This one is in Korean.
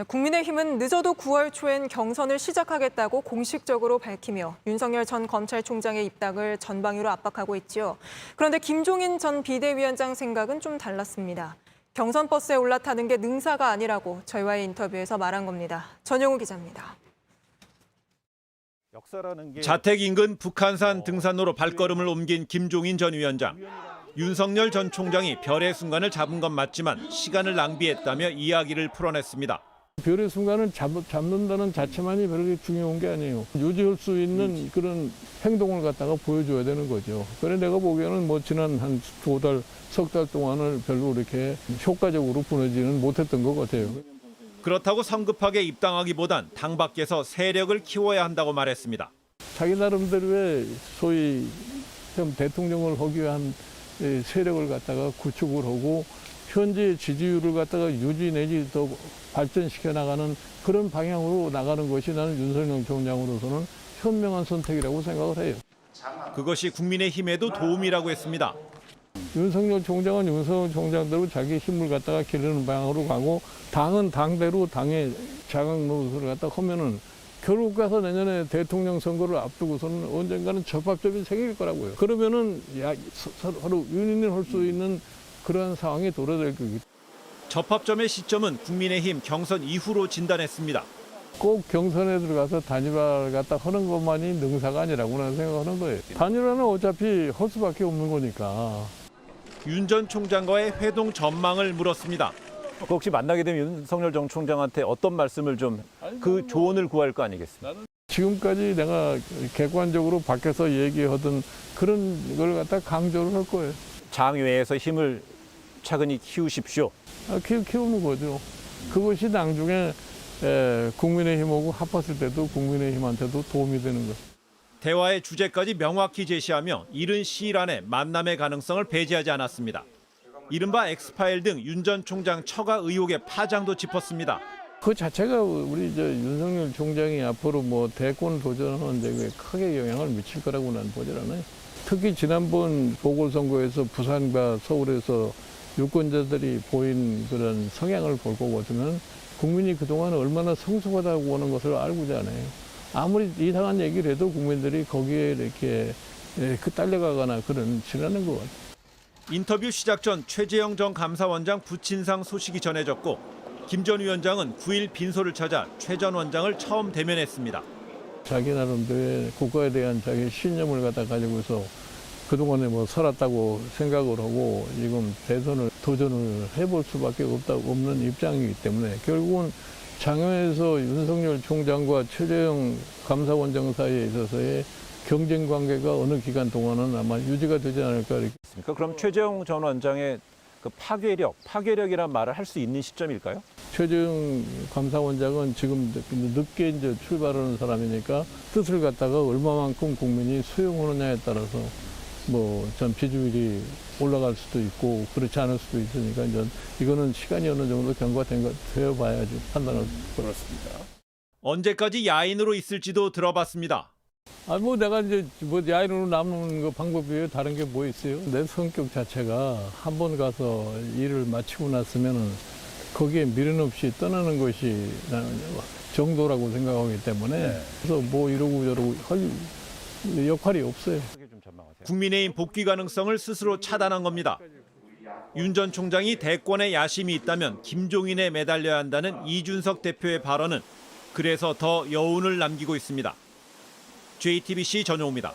국민의힘은 늦어도 9월 초엔 경선을 시작하겠다고 공식적으로 밝히며 윤석열 전 검찰총장의 입당을 전방위로 압박하고 있죠. 그런데 김종인 전 비대위원장 생각은 좀 달랐습니다. 경선 버스에 올라타는 게 능사가 아니라고 저희와의 인터뷰에서 말한 겁니다. 전용우 기자입니다. 자택 인근 북한산 등산로로 발걸음을 옮긴 김종인 전 위원장. 윤석열 전 총장이 별의 순간을 잡은 건 맞지만 시간을 낭비했다며 이야기를 풀어냈습니다. 별의 순간을 잡는다는 자체만이 별로 중요한 게 아니에요. 유지할 수 있는 그런 행동을 갖다가 보여줘야 되는 거죠. 그래 내가 보기에는 뭐 지난 한 2달, 석 달 동안을 별로 이렇게 효과적으로 보내지는 못했던 것 같아요. 그렇다고 성급하게 입당하기보단 당 밖에서 세력을 키워야 한다고 말했습니다. 자기 나름대로의 소위 좀 대통령을 하기 위한 세력을 갖다가 구축을 하고 현재 지지율을 갖다가 유지 내지 더 발전시켜 나가는 그런 방향으로 나가는 것이 나는 윤석열 총장으로서는 현명한 선택이라고 생각을 해요. 그것이 국민의힘에도 도움이라고 했습니다. 윤석열 총장은 윤석열 총장대로 자기 힘을 갖다가 기르는 방향으로 가고 당은 당대로 당의 자강 노릇을 갖다가 하면은 결국 가서 내년에 대통령 선거를 앞두고서는 언젠가는 접합점이 생길 거라고요. 그러면은 서로 윤인을 할 수 있는 그런 상황이 도래될 거기. 접합점의 시점은 국민의힘 경선 이후로 진단했습니다. 꼭 경선에 들어가서 단일화를 갖다 하는 것만이 능사가 아니라고 나는 생각하는 거예요. 단일화는 어차피 할 수밖에 없는 거니까. 윤 전 총장과의 회동 전망을 물었습니다. 혹시 만나게 되면 윤석열 전 총장한테 어떤 말씀을 좀 그 조언을 구할 거 아니겠습니까? 지금까지 내가 객관적으로 밖에서 얘기하던 그런 걸 갖다 강조를 할 거예요. 장외에서 힘을 차근히 키우십시오. 키우는 거죠. 그것이 나중에 국민의힘하고 합했을 때도 국민의힘한테도 도움이 되는 거죠. 대화의 주제까지 명확히 제시하며 이른 시일 안에 만남의 가능성을 배제하지 않았습니다. 이른바 엑스파일 등 윤 전 총장 처가 의혹의 파장도 짚었습니다. 그 자체가 우리 윤석열 총장이 앞으로 뭐 대권 도전하는 데 크게 영향을 미칠 거라고 난 보질 않아요. 특히 지난번 보궐선거에서 부산과 서울에서 유권자들이 보인 그런 성향을 볼 거고 같으면 국민이 그동안 얼마나 성숙하다고 하는 것을 알고 있잖아요. 아무리 이상한 얘기를 해도 국민들이 거기에 이렇게 딸려가거나 그런 지나는 것 같아요. 인터뷰 시작 전 최재형 전 감사원장 부친상 소식이 전해졌고 김 전 위원장은 9일 빈소를 찾아 최 전 원장을 처음 대면했습니다. 자기 나름대로의 국가에 대한 자기 신념을 갖다 가지고서 그동안에 뭐 살았다고 생각을 하고 지금 대선을 도전을 해볼 수밖에 없는 입장이기 때문에 결국은 장외에서 윤석열 총장과 최재형 감사원장 사이에 있어서의 경쟁 관계가 어느 기간 동안은 아마 유지가 되지 않을까. 그럼 최재형 전 원장의 그 파괴력이란 말을 할 수 있는 시점일까요? 최재형 감사원장은 지금 늦게 이제 출발하는 사람이니까 뜻을 갖다가 얼마만큼 국민이 수용하느냐에 따라서 뭐 전 지지율이 올라갈 수도 있고 그렇지 않을 수도 있으니까 이거는 시간이 어느 정도 경과되어 봐야지 판단을. 그렇습니다. 언제까지 야인으로 있을지도 들어봤습니다. 뭐 내가 이제 뭐 야인으로 남는 거 방법이 다른 게 뭐 있어요? 내 성격 자체가 한 번 가서 일을 마치고 났으면은 거기에 미련 없이 떠나는 것이 나는 정도라고 생각하기 때문에 그래서 뭐 이러고 저러고 할 역할이 없어요. 국민의힘 복귀 가능성을 스스로 차단한 겁니다. 윤 전 총장이 대권에 야심이 있다면 김종인에 매달려야 한다는 이준석 대표의 발언은 그래서 더 여운을 남기고 있습니다. JTBC 전용우입니다.